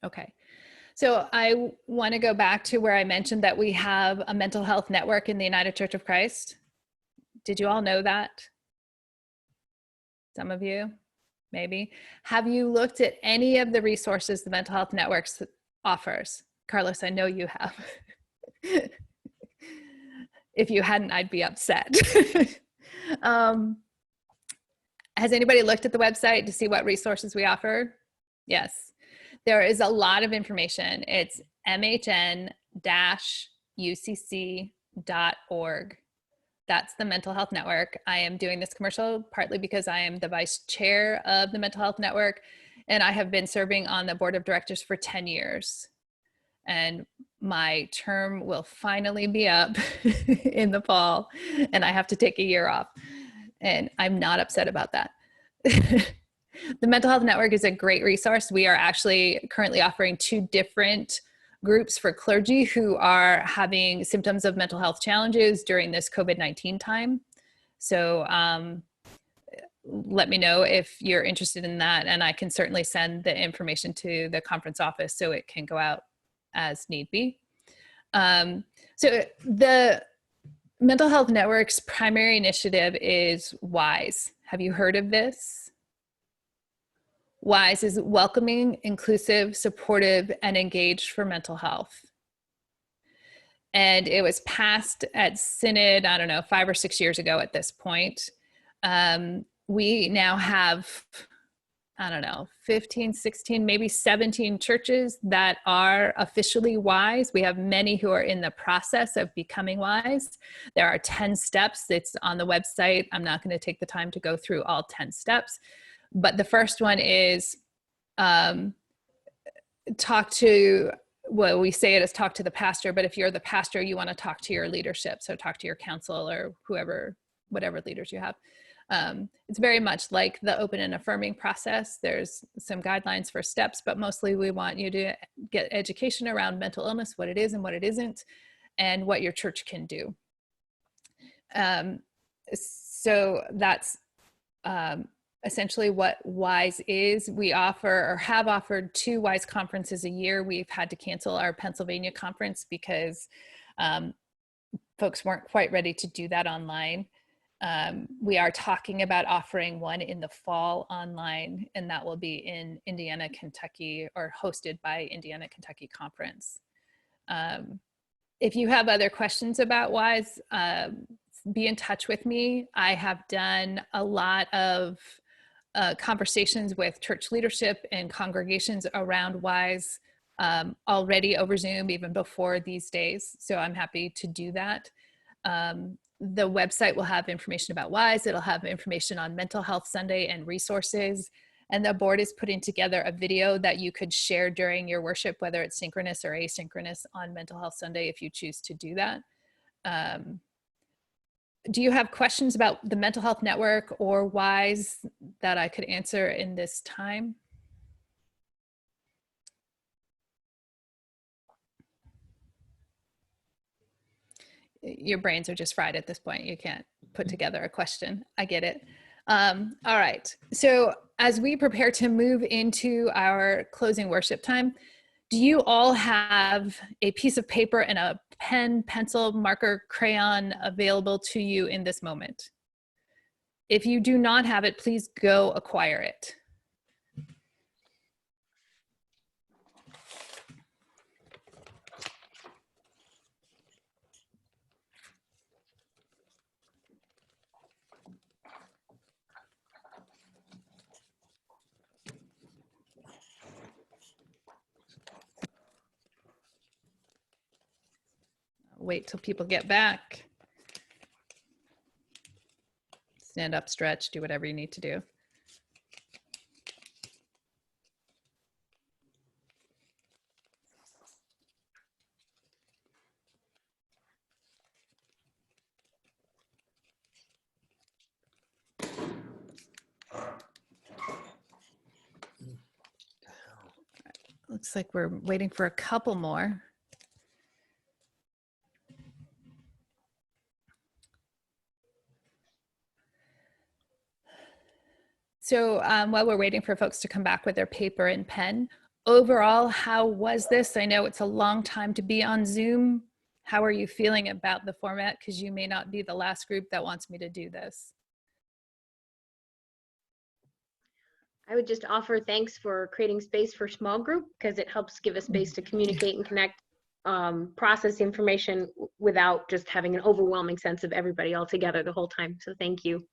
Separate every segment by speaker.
Speaker 1: Okay. So I want to go back to where I mentioned that we have a mental health network in the United Church of Christ. Did you all know that? Some of you, maybe. Have you looked at any of the resources the Mental Health Network offers? Carlos, I know you have. If you hadn't, I'd be upset. Has anybody looked at the website to see what resources we offer? Yes. There is a lot of information. It's mhn-ucc.org. That's the Mental Health Network. I am doing this commercial partly because I am the vice chair of the Mental Health Network, and I have been serving on the board of directors for 10 years. And my term will finally be up in the fall, and I have to take a year off. And I'm not upset about that. The Mental Health Network is a great resource. We are actually currently offering 2 different groups for clergy who are having symptoms of mental health challenges during this COVID-19 time. So let me know if you're interested in that, and I can certainly send the information to the conference office so it can go out as need be. So the Mental Health Network's primary initiative is WISE. Have you heard of this? WISE is welcoming, inclusive, supportive, and engaged for mental health. And it was passed at Synod, I don't know, 5 or 6 years ago at this point. We now have, I don't know, 15, 16, maybe 17 churches that are officially WISE. We have many who are in the process of becoming WISE. There are 10 steps. It's on the website. I'm not going to take the time to go through all 10 steps. But the first one is talk to, well, we say it as talk to the pastor, but if you're the pastor, you want to talk to your leadership. So talk to your council or whoever, whatever leaders you have. It's very much like the open and affirming process. There's some guidelines for steps, but mostly we want you to get education around mental illness, what it is and what it isn't, and what your church can do. So that's essentially what WISE is. We offer or have offered 2 WISE conferences a year. We've had to cancel our Pennsylvania conference because folks weren't quite ready to do that online. We are talking about offering one in the fall online, and that will be in Indiana, Kentucky, or hosted by Indiana, Kentucky Conference. If you have other questions about WISE, be in touch with me. I have done a lot of conversations with church leadership and congregations around WISE already over Zoom, even before these days. So I'm happy to do that. The website will have information about WISE. It'll have information on Mental Health Sunday and resources. And the board is putting together a video that you could share during your worship, whether it's synchronous or asynchronous on Mental Health Sunday, if you choose to do that. Do you have questions about the Mental Health Network or WISE that I could answer in this time? Your brains are just fried at this point. You can't put together a question. I get it. All right. So as we prepare to move into our closing worship time, do you all have a piece of paper and a pen, pencil, marker, crayon available to you in this moment? If you do not have it, please go acquire it. Wait till people get back. Stand up, stretch, do whatever you need to do. Looks like we're waiting for a couple more. So while we're waiting for folks to come back with their paper and pen, overall, how was this? I know it's a long time to be on Zoom. How are you feeling about the format? Because you may not be the last group that wants me to do this.
Speaker 2: I would just offer thanks for creating space for small group, because it helps give us space to communicate and connect, process information without just having an overwhelming sense of everybody all together the whole time. So thank you.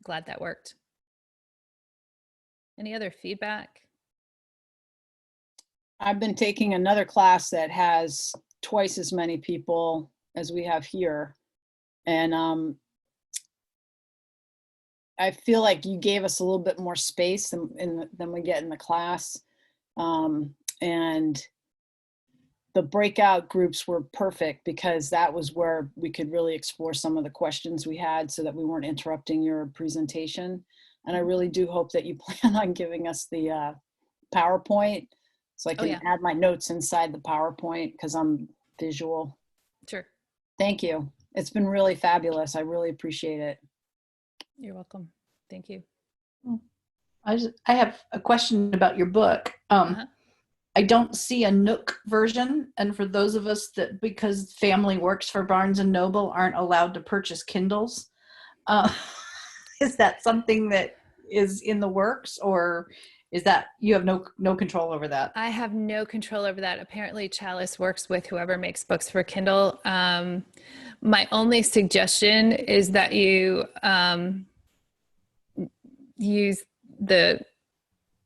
Speaker 1: Glad that worked. Any other feedback?
Speaker 3: I've been taking another class that has twice as many people as we have here. And I feel like you gave us a little bit more space than we get in the class. And the breakout groups were perfect because that was where we could really explore some of the questions we had so that we weren't interrupting your presentation. And I really do hope that you plan on giving us the PowerPoint so I can add my notes inside the PowerPoint because I'm visual.
Speaker 1: Sure.
Speaker 3: Thank you. It's been really fabulous. I really appreciate it.
Speaker 1: You're welcome. Thank you.
Speaker 4: I have a question about your book. I don't see a Nook version, and for those of us that, because family works for Barnes and Noble, aren't allowed to purchase Kindles, is that something that is in the works, or is that you have no control over that?
Speaker 1: I have no control over that. Apparently Chalice works with whoever makes books for Kindle. My only suggestion is that you use the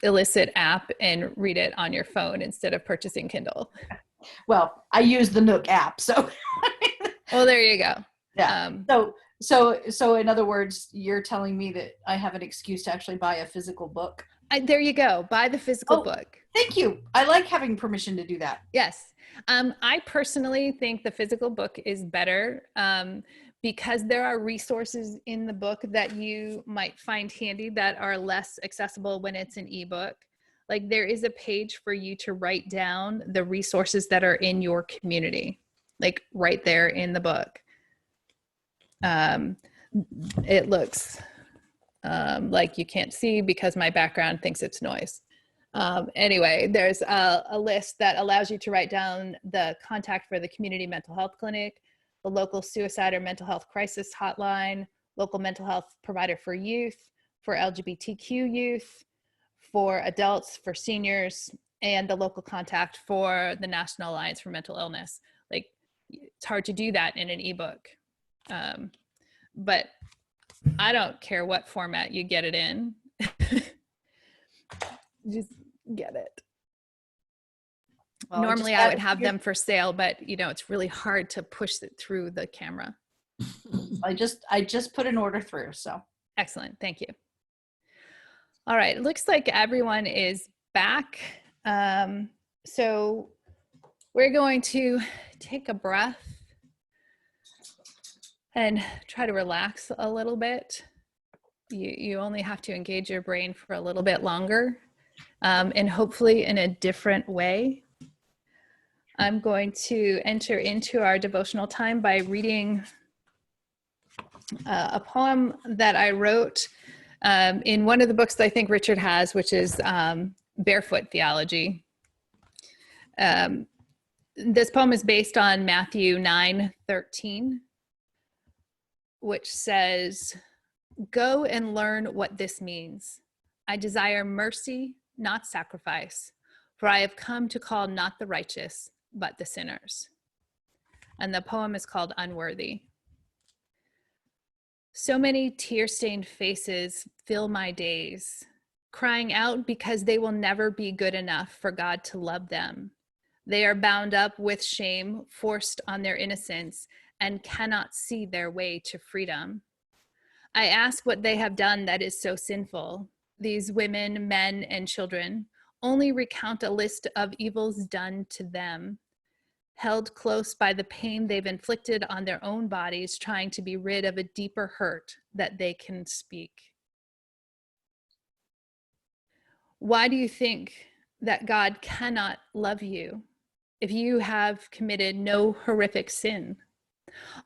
Speaker 1: Illicit app and read it on your phone instead of purchasing Kindle.
Speaker 4: Well, I use the Nook app, so.
Speaker 1: Well, there you go.
Speaker 4: Yeah. So in other words, you're telling me that I have an excuse to actually buy a physical book?
Speaker 1: There you go. Buy the physical book.
Speaker 4: Thank you. I like having permission to do that.
Speaker 1: Yes. I personally think the physical book is better because there are resources in the book that you might find handy that are less accessible when it's an ebook. Like there is a page for you to write down the resources that are in your community, like right there in the book. It looks like you can't see because my background thinks it's noise. Anyway, there's a list that allows you to write down the contact for the community mental health clinic, the local suicide or mental health crisis hotline, local mental health provider for youth, for LGBTQ youth, for adults, for seniors, and the local contact for the National Alliance for Mental Illness. Like, it's hard to do that in an ebook. But I don't care what format you get it in. Just get it. Well, normally I would have them for sale, but you know, it's really hard to push it through the camera.
Speaker 4: I just put an order through, so.
Speaker 1: Excellent, thank you. All right, it looks like everyone is back. So we're going to take a breath and try to relax a little bit. You only have to engage your brain for a little bit longer, and hopefully in a different way. I'm going to enter into our devotional time by reading a poem that I wrote in one of the books that I think Richard has, which is Barefoot Theology. This poem is based on Matthew 9:13, which says, "Go and learn what this means. I desire mercy, not sacrifice, for I have come to call not the righteous, but the sinners." And the poem is called Unworthy. So many tear-stained faces fill my days, crying out because they will never be good enough for God to love them. They are bound up with shame, forced on their innocence, and cannot see their way to freedom. I ask what they have done that is so sinful. These women, men, and children only recount a list of evils done to them, held close by the pain they've inflicted on their own bodies, trying to be rid of a deeper hurt that they can speak. Why do you think that God cannot love you if you have committed no horrific sin?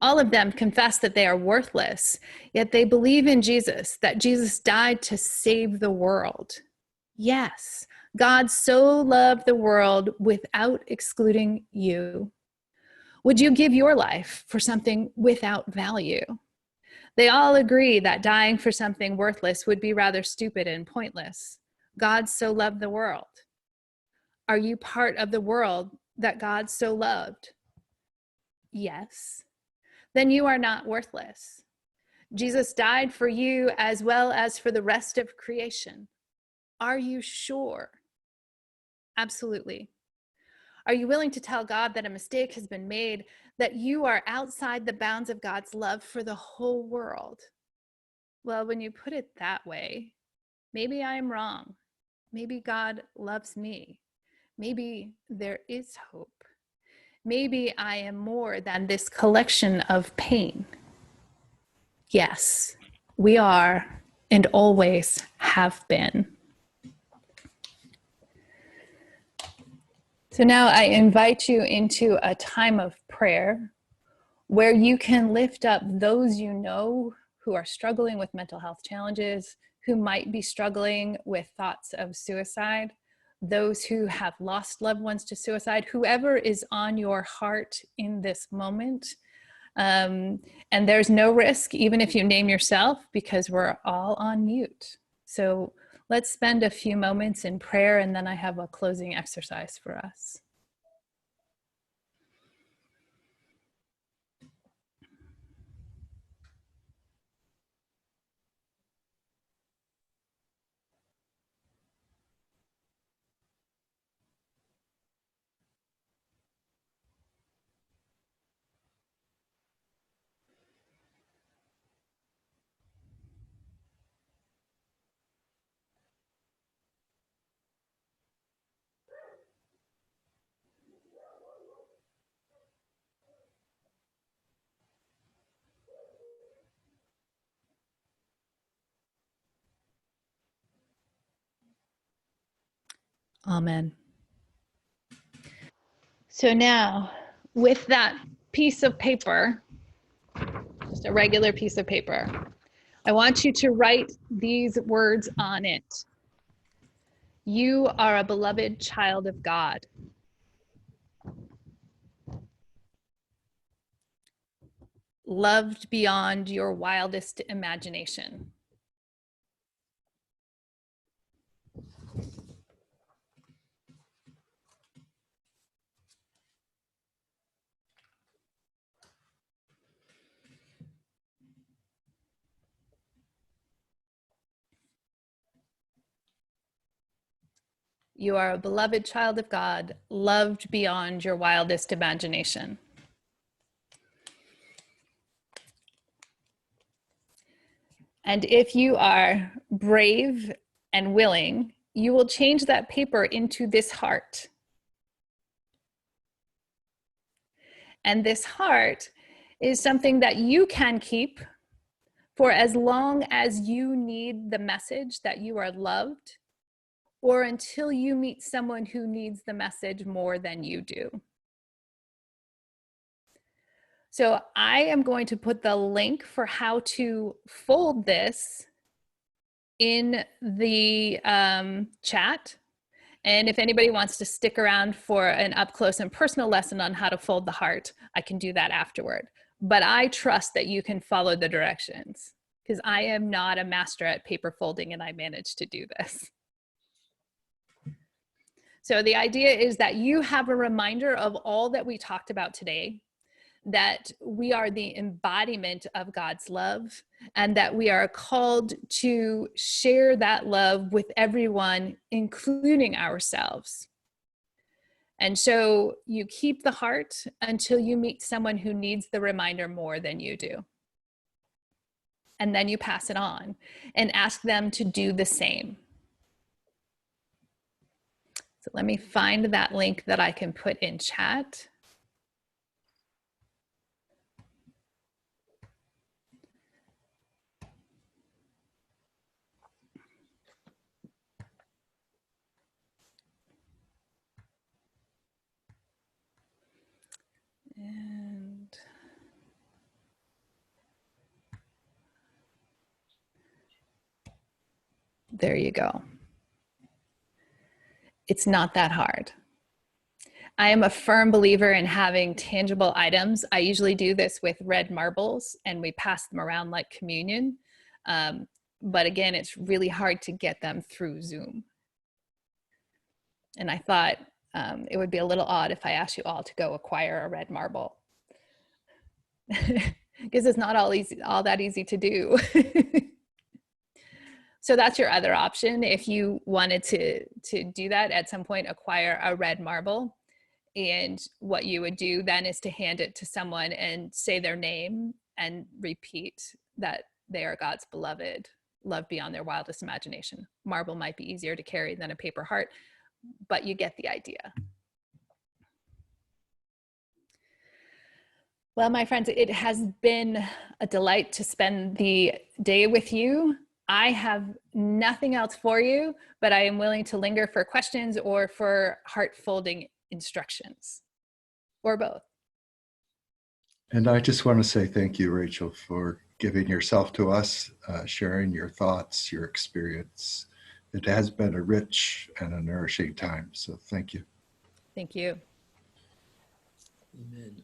Speaker 1: All of them confess that they are worthless, yet they believe in Jesus, that Jesus died to save the world. Yes, God so loved the world without excluding you. Would you give your life for something without value? They all agree that dying for something worthless would be rather stupid and pointless. God so loved the world. Are you part of the world that God so loved? Yes. Then you are not worthless. Jesus died for you as well as for the rest of creation. Are you sure? Absolutely. Are you willing to tell God that a mistake has been made, that you are outside the bounds of God's love for the whole world? Well, when you put it that way, maybe I'm wrong. Maybe God loves me. Maybe there is hope. Maybe I am more than this collection of pain. Yes, we are and always have been. So now I invite you into a time of prayer where you can lift up those you know who are struggling with mental health challenges, who might be struggling with thoughts of suicide, those who have lost loved ones to suicide, whoever is on your heart in this moment. And there's no risk, even if you name yourself, because we're all on mute. So let's spend a few moments in prayer, and then I have a closing exercise for us. Amen. So now, with that piece of paper, just a regular piece of paper, I want you to write these words on it. You are a beloved child of God. Loved beyond your wildest imagination. You are a beloved child of God, loved beyond your wildest imagination. And if you are brave and willing, you will change that paper into this heart. And this heart is something that you can keep for as long as you need the message that you are loved, or until you meet someone who needs the message more than you do. So I am going to put the link for how to fold this in the chat. And if anybody wants to stick around for an up close and personal lesson on how to fold the heart, I can do that afterward. But I trust that you can follow the directions, because I am not a master at paper folding and I managed to do this. So the idea is that you have a reminder of all that we talked about today, that we are the embodiment of God's love, and that we are called to share that love with everyone, including ourselves. And so you keep the heart until you meet someone who needs the reminder more than you do. And then you pass it on and ask them to do the same. So let me find that link that I can put in chat. And there you go. It's not that hard. I am a firm believer in having tangible items. I usually do this with red marbles, and we pass them around like communion. But again, it's really hard to get them through Zoom. And I thought it would be a little odd if I asked you all to go acquire a red marble. Because it's not all that easy to do. So that's your other option. If you wanted to do that at some point, acquire a red marble. And what you would do then is to hand it to someone and say their name and repeat that they are God's beloved, loved beyond their wildest imagination. Marble might be easier to carry than a paper heart, but you get the idea. Well, my friends, it has been a delight to spend the day with you. I have nothing else for you, but I am willing to linger for questions or for heart-folding instructions, or both.
Speaker 5: And I just want to say thank you, Rachel, for giving yourself to us, sharing your thoughts, your experience. It has been a rich and a nourishing time, so thank you.
Speaker 1: Thank you.
Speaker 6: Amen.